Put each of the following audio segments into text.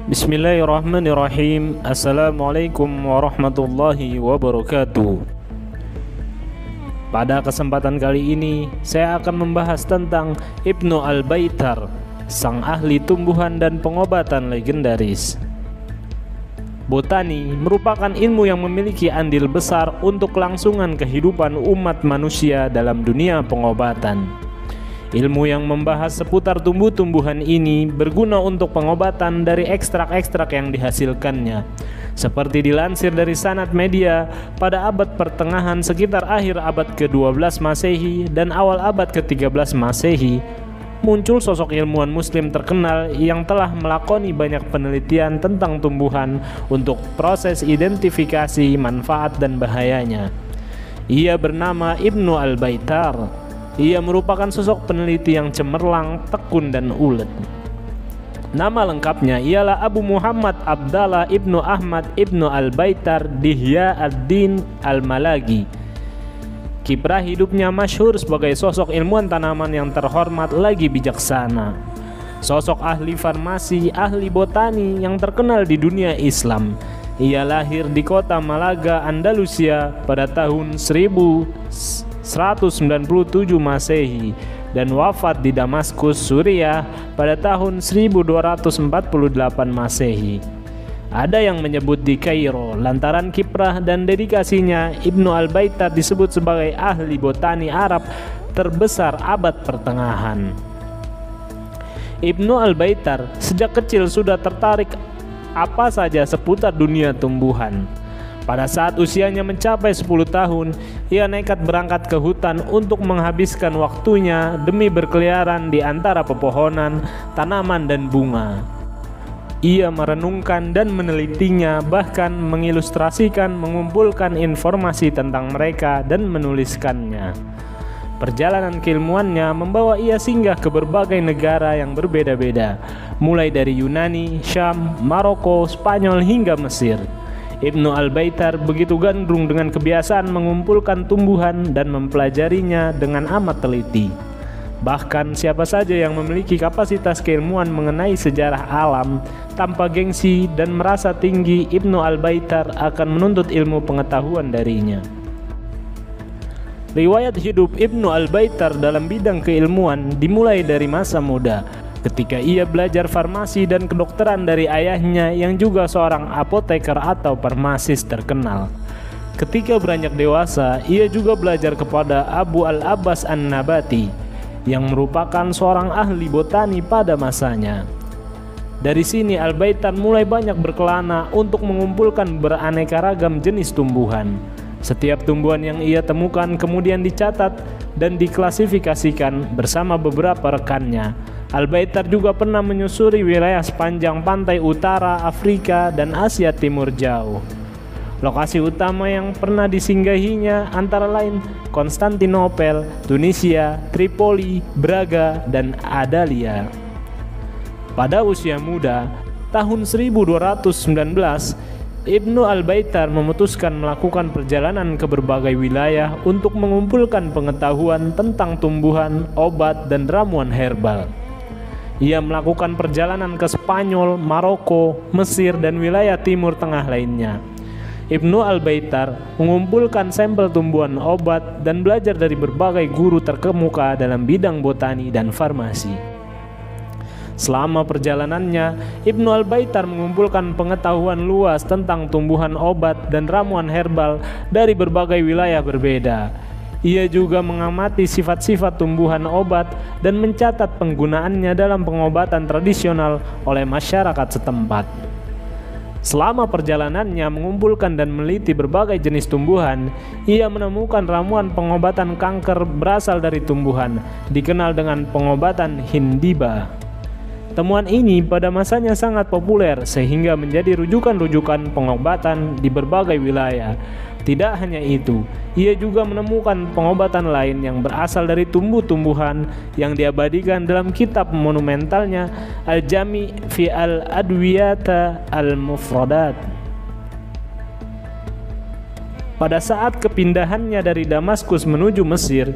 Bismillahirrahmanirrahim. Assalamualaikum warahmatullahi wabarakatuh. Pada kesempatan kali ini saya akan membahas tentang Ibnu Al-Baitar, sang ahli tumbuhan dan pengobatan legendaris. Botani merupakan ilmu yang memiliki andil besar untuk kelangsungan kehidupan umat manusia dalam dunia pengobatan. Ilmu yang membahas seputar tumbuh-tumbuhan ini berguna untuk pengobatan dari ekstrak-ekstrak yang dihasilkannya. Seperti dilansir dari Sanad Media, pada abad pertengahan sekitar akhir abad ke-12 Masehi dan awal abad ke-13 Masehi, muncul sosok ilmuwan muslim terkenal yang telah melakoni banyak penelitian tentang tumbuhan untuk proses identifikasi manfaat dan bahayanya. Ia bernama Ibnu Al-Baitar. Ia merupakan sosok peneliti yang cemerlang, tekun, dan ulet. Nama lengkapnya ialah Abu Muhammad Abdallah Ibnu Ahmad Ibnu Al-Baitar Dihya ad-Din Al-Malagi. Kiprah hidupnya masyhur sebagai sosok ilmuwan tanaman yang terhormat lagi bijaksana. Sosok ahli farmasi, ahli botani yang terkenal di dunia Islam. Ia lahir di kota Malaga, Andalusia pada tahun 1197 Masehi dan wafat di Damaskus, Suriah pada tahun 1248 Masehi. Ada yang menyebut di Kairo lantaran kiprah dan dedikasinya, Ibnu Al-Baitar disebut sebagai ahli botani Arab terbesar abad pertengahan. Ibnu Al-Baitar sejak kecil sudah tertarik apa saja seputar dunia tumbuhan. Pada saat usianya mencapai 10 tahun, ia nekat berangkat ke hutan untuk menghabiskan waktunya demi berkeliaran di antara pepohonan, tanaman, dan bunga. Ia merenungkan dan menelitinya, bahkan mengilustrasikan, mengumpulkan informasi tentang mereka dan menuliskannya. Perjalanan keilmuannya membawa ia singgah ke berbagai negara yang berbeda-beda, mulai dari Yunani, Syam, Maroko, Spanyol, hingga Mesir. Ibnu Al-Baitar begitu gandrung dengan kebiasaan mengumpulkan tumbuhan dan mempelajarinya dengan amat teliti. Bahkan siapa saja yang memiliki kapasitas keilmuan mengenai sejarah alam tanpa gengsi dan merasa tinggi, Ibnu Al-Baitar akan menuntut ilmu pengetahuan darinya. Riwayat hidup Ibnu Al-Baitar dalam bidang keilmuan dimulai dari masa muda, ketika ia belajar farmasi dan kedokteran dari ayahnya yang juga seorang apoteker atau farmasis terkenal. Ketika beranjak dewasa, ia juga belajar kepada Abu Al-Abbas An-Nabati yang merupakan seorang ahli botani pada masanya. Dari sini Al-Baitar mulai banyak berkelana untuk mengumpulkan beraneka ragam jenis tumbuhan. Setiap tumbuhan yang ia temukan kemudian dicatat dan diklasifikasikan bersama beberapa rekannya. Al-Baitar juga pernah menyusuri wilayah sepanjang pantai utara Afrika dan Asia Timur jauh. Lokasi utama yang pernah disinggahinya antara lain Konstantinopel, Tunisia, Tripoli, Braga, dan Adalia. Pada usia muda, tahun 1219, Ibnu Al-Baitar memutuskan melakukan perjalanan ke berbagai wilayah untuk mengumpulkan pengetahuan tentang tumbuhan, obat, dan ramuan herbal. Ia melakukan perjalanan ke Spanyol, Maroko, Mesir, dan wilayah Timur Tengah lainnya. Ibnu Al-Baitar mengumpulkan sampel tumbuhan obat dan belajar dari berbagai guru terkemuka dalam bidang botani dan farmasi. Selama perjalanannya, Ibnu Al-Baitar mengumpulkan pengetahuan luas tentang tumbuhan obat dan ramuan herbal dari berbagai wilayah berbeda. Ia juga mengamati sifat-sifat tumbuhan obat dan mencatat penggunaannya dalam pengobatan tradisional oleh masyarakat setempat. Selama perjalanannya mengumpulkan dan meneliti berbagai jenis tumbuhan, ia menemukan ramuan pengobatan kanker berasal dari tumbuhan, dikenal dengan pengobatan Hindiba. Temuan ini pada masanya sangat populer sehingga menjadi rujukan-rujukan pengobatan di berbagai wilayah. Tidak hanya itu, ia juga menemukan pengobatan lain yang berasal dari tumbuh-tumbuhan yang diabadikan dalam kitab monumentalnya Al-Jami' fi al-Adwiyata al-Mufradat. Pada saat kepindahannya dari Damaskus menuju Mesir,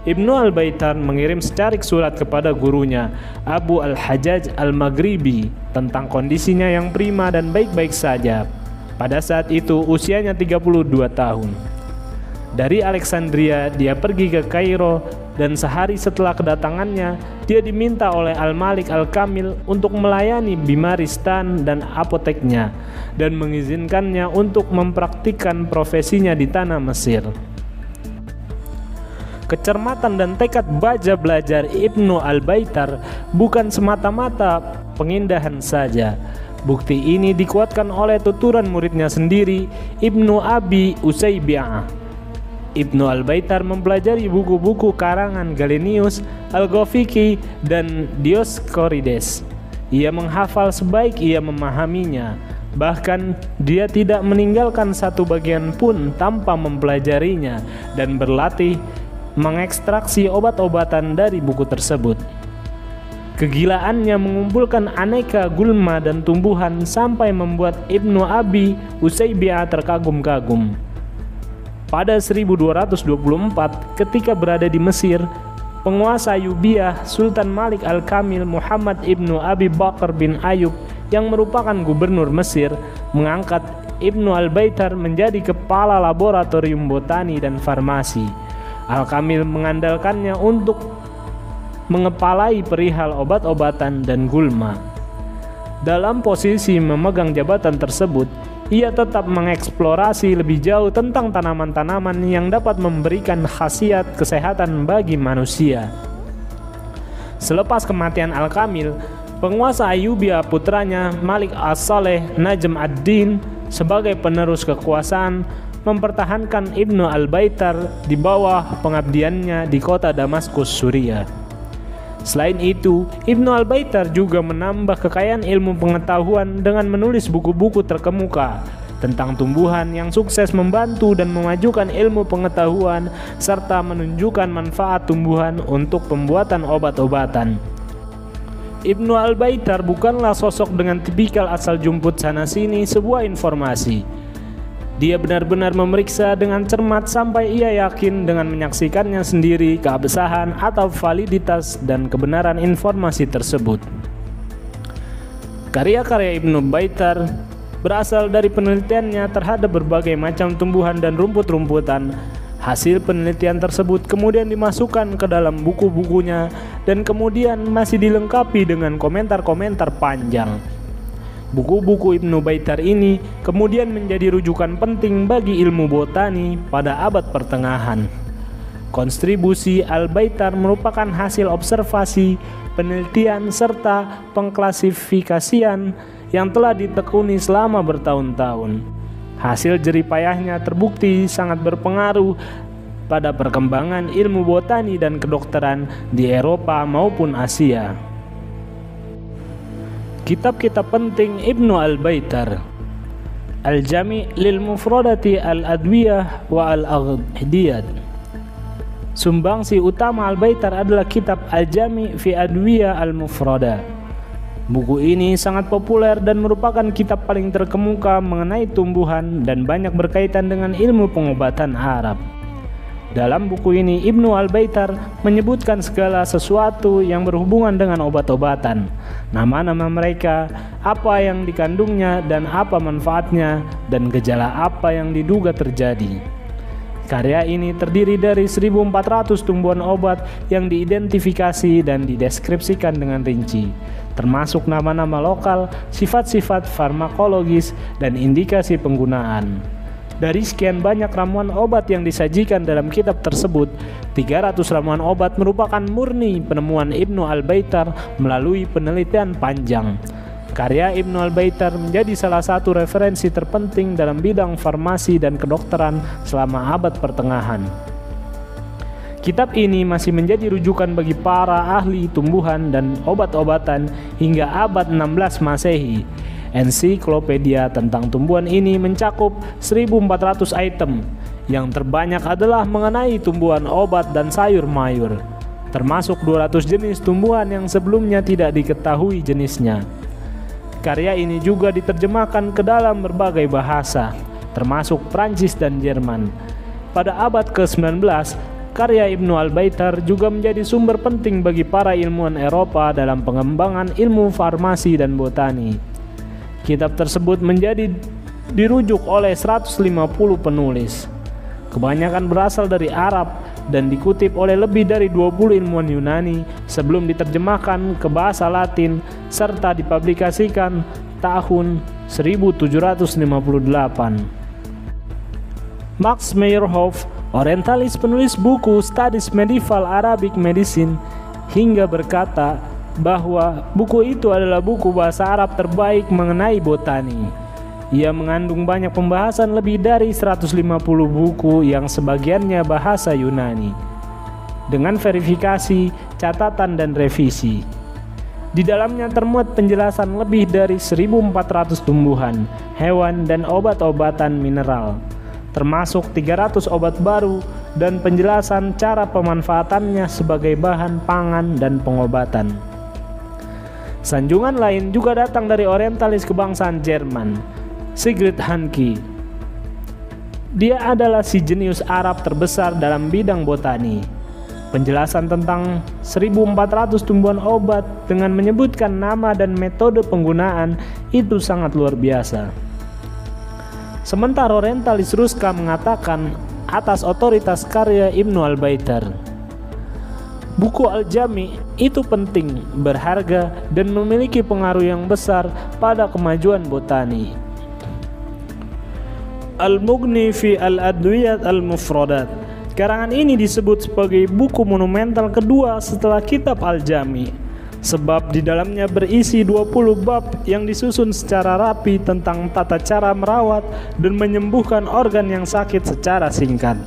Ibnu Al-Baitar mengirim secarik surat kepada gurunya, Abu Al-Hajjaj Al-Maghribi, tentang kondisinya yang prima dan baik-baik saja. Pada saat itu usianya 32 tahun. Dari Alexandria dia pergi ke Kairo, dan sehari setelah kedatangannya dia diminta oleh Al-Malik Al-Kamil untuk melayani bimaristan dan apoteknya dan mengizinkannya untuk mempraktikkan profesinya di tanah Mesir. Kecermatan dan tekad baja belajar Ibnu Al-Baitar bukan semata-mata pengindahan saja. Bukti ini dikuatkan oleh tuturan muridnya sendiri, Ibnu Abi Usaybi'ah. Ibnu Al-Baitar mempelajari buku-buku karangan Galenius, Al-Ghafiqi, dan Dioscorides. Ia menghafal sebaik ia memahaminya. Bahkan dia tidak meninggalkan satu bagian pun tanpa mempelajarinya dan berlatih mengekstraksi obat-obatan dari buku tersebut. Kegilaannya mengumpulkan aneka gulma dan tumbuhan sampai membuat Ibnu Abi Usaybi'ah terkagum-kagum. Pada 1224, ketika berada di Mesir, penguasa Ayyubiyah Sultan Malik Al-Kamil Muhammad Ibnu Abi Bakar bin Ayub yang merupakan gubernur Mesir mengangkat Ibnu Al-Baitar menjadi kepala laboratorium botani dan farmasi. Al-Kamil mengandalkannya untuk mengepalai perihal obat-obatan dan gulma. Dalam posisi memegang jabatan tersebut, ia tetap mengeksplorasi lebih jauh tentang tanaman-tanaman yang dapat memberikan khasiat kesehatan bagi manusia. Selepas kematian Al-Kamil, penguasa Ayyubiyah putranya Malik As-Saleh Najm ad-Din sebagai penerus kekuasaan mempertahankan Ibnu Al-Baitar di bawah pengabdiannya di kota Damaskus, Suriah. Selain itu, Ibnu Al-Baitar juga menambah kekayaan ilmu pengetahuan dengan menulis buku-buku terkemuka tentang tumbuhan yang sukses membantu dan memajukan ilmu pengetahuan serta menunjukkan manfaat tumbuhan untuk pembuatan obat-obatan. Ibnu Al-Baitar bukanlah sosok dengan tipikal asal jumput sana-sini sebuah informasi. Dia benar-benar memeriksa dengan cermat sampai ia yakin dengan menyaksikannya sendiri keabsahan atau validitas dan kebenaran informasi tersebut. Karya-karya Ibnu Baitar berasal dari penelitiannya terhadap berbagai macam tumbuhan dan rumput-rumputan. Hasil penelitian tersebut kemudian dimasukkan ke dalam buku-bukunya dan kemudian masih dilengkapi dengan komentar-komentar panjang. Buku-buku Ibnu Baitar ini kemudian menjadi rujukan penting bagi ilmu botani pada abad pertengahan. Kontribusi Al-Baitar merupakan hasil observasi, penelitian, serta pengklasifikasian yang telah ditekuni selama bertahun-tahun. Hasil jeripayahnya terbukti sangat berpengaruh pada perkembangan ilmu botani dan kedokteran di Eropa maupun Asia. Kitab-kitab penting Ibnu Al-Baitar: Al-Jami' lil Mufradati Al-Adwiyah wa Al-Aghdiyat. Sumbangsi utama Al-Baitar adalah kitab Al-Jami' fi Adwiyah Al-Mufrada. Buku ini sangat populer dan merupakan kitab paling terkemuka mengenai tumbuhan dan banyak berkaitan dengan ilmu pengobatan Arab. Dalam buku ini, Ibnu Al-Baitar menyebutkan segala sesuatu yang berhubungan dengan obat-obatan, nama-nama mereka, apa yang dikandungnya dan apa manfaatnya, dan gejala apa yang diduga terjadi. Karya ini terdiri dari 1.400 tumbuhan obat yang diidentifikasi dan dideskripsikan dengan rinci, termasuk nama-nama lokal, sifat-sifat farmakologis, dan indikasi penggunaan. Dari sekian banyak ramuan obat yang disajikan dalam kitab tersebut, 300 ramuan obat merupakan murni penemuan Ibnu Al-Baitar melalui penelitian panjang. Karya Ibnu Al-Baitar menjadi salah satu referensi terpenting dalam bidang farmasi dan kedokteran selama abad pertengahan. Kitab ini masih menjadi rujukan bagi para ahli tumbuhan dan obat-obatan hingga abad 16 Masehi. Ensiklopedia tentang tumbuhan ini mencakup 1.400 item, yang terbanyak adalah mengenai tumbuhan obat dan sayur mayur, termasuk 200 jenis tumbuhan yang sebelumnya tidak diketahui jenisnya. Karya ini juga diterjemahkan ke dalam berbagai bahasa, termasuk Prancis dan Jerman. Pada abad ke-19, karya Ibnu Al-Baitar juga menjadi sumber penting bagi para ilmuwan Eropa dalam pengembangan ilmu farmasi dan botani. Kitab tersebut menjadi dirujuk oleh 150 penulis. Kebanyakan berasal dari Arab dan dikutip oleh lebih dari 20 ilmuwan Yunani sebelum diterjemahkan ke bahasa Latin serta dipublikasikan tahun 1758. Max Meyerhoff, orientalis penulis buku Studies Medieval Arabic Medicine, hingga berkata bahwa buku itu adalah buku bahasa Arab terbaik mengenai botani. Ia mengandung banyak pembahasan lebih dari 150 buku yang sebagiannya bahasa Yunani, dengan verifikasi, catatan, dan revisi. Di dalamnya termuat penjelasan lebih dari 1.400 tumbuhan, hewan, dan obat-obatan mineral, termasuk 300 obat baru dan penjelasan cara pemanfaatannya sebagai bahan pangan dan pengobatan. Sanjungan lain juga datang dari orientalis kebangsaan Jerman, Sigrid Hanke. Dia adalah si jenius Arab terbesar dalam bidang botani. Penjelasan tentang 1.400 tumbuhan obat dengan menyebutkan nama dan metode penggunaan itu sangat luar biasa. Sementara orientalis Ruska mengatakan atas otoritas karya Ibnu Al-Baitar, buku Al-Jami itu penting, berharga, dan memiliki pengaruh yang besar pada kemajuan botani. Al-Mughni fi Al-Adwiyat Al-Mufradat. Karangan ini disebut sebagai buku monumental kedua setelah kitab Al-Jami, sebab di dalamnya berisi 20 bab yang disusun secara rapi tentang tata cara merawat dan menyembuhkan organ yang sakit secara singkat.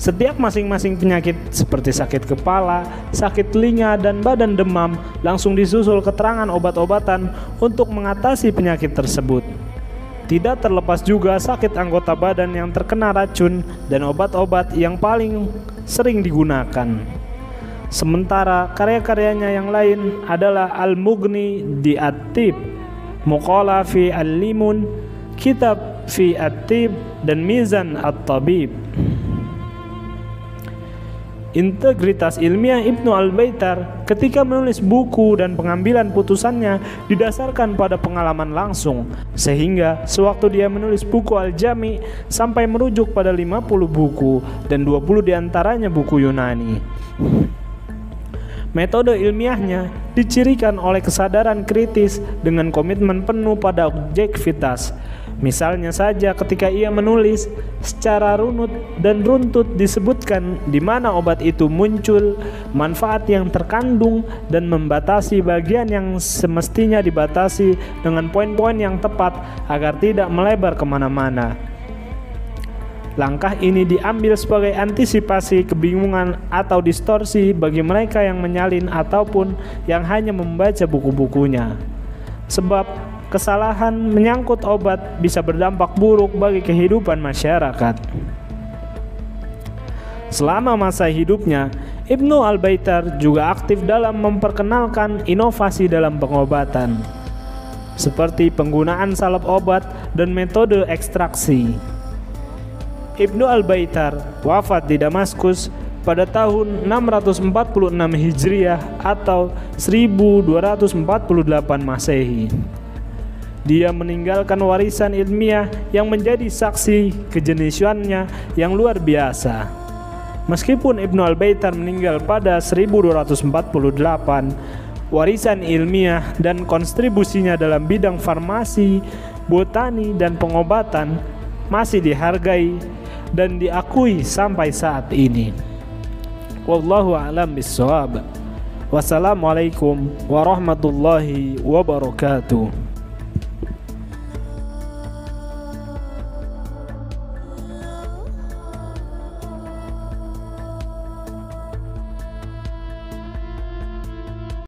Setiap masing-masing penyakit seperti sakit kepala, sakit telinga, dan badan demam langsung disusul keterangan obat-obatan untuk mengatasi penyakit tersebut. Tidak terlepas juga sakit anggota badan yang terkena racun dan obat-obat yang paling sering digunakan. Sementara karya-karyanya yang lain adalah Al-Mughni di At-Tib, Muqala fi Al-Limun, Kitab fi At-Tib, dan Mizan At-Tabib. Integritas ilmiah Ibnu Al-Baitar ketika menulis buku dan pengambilan putusannya didasarkan pada pengalaman langsung, sehingga sewaktu dia menulis buku Al-Jami sampai merujuk pada 50 buku dan 20 diantaranya buku Yunani. Metode ilmiahnya dicirikan oleh kesadaran kritis dengan komitmen penuh pada objektivitas. Misalnya saja ketika ia menulis, secara runut dan runtut disebutkan di mana obat itu muncul, manfaat yang terkandung, dan membatasi bagian yang semestinya dibatasi dengan poin-poin yang tepat agar tidak melebar kemana-mana. Langkah ini diambil sebagai antisipasi kebingungan atau distorsi bagi mereka yang menyalin ataupun yang hanya membaca buku-bukunya. Sebab kesalahan menyangkut obat bisa berdampak buruk bagi kehidupan masyarakat. Selama masa hidupnya, Ibnu Al-Baitar juga aktif dalam memperkenalkan inovasi dalam pengobatan, seperti penggunaan salep obat dan metode ekstraksi. Ibnu Al-Baitar wafat di Damaskus pada tahun 646 Hijriah atau 1248 Masehi. Dia meninggalkan warisan ilmiah yang menjadi saksi kejeniusannya yang luar biasa. Meskipun Ibnu Al-Baitar meninggal pada 1248, warisan ilmiah dan kontribusinya dalam bidang farmasi, botani, dan pengobatan masih dihargai dan diakui sampai saat ini. Wallahu a'lam bishawab. Wassalamualaikum warahmatullahi wabarakatuh.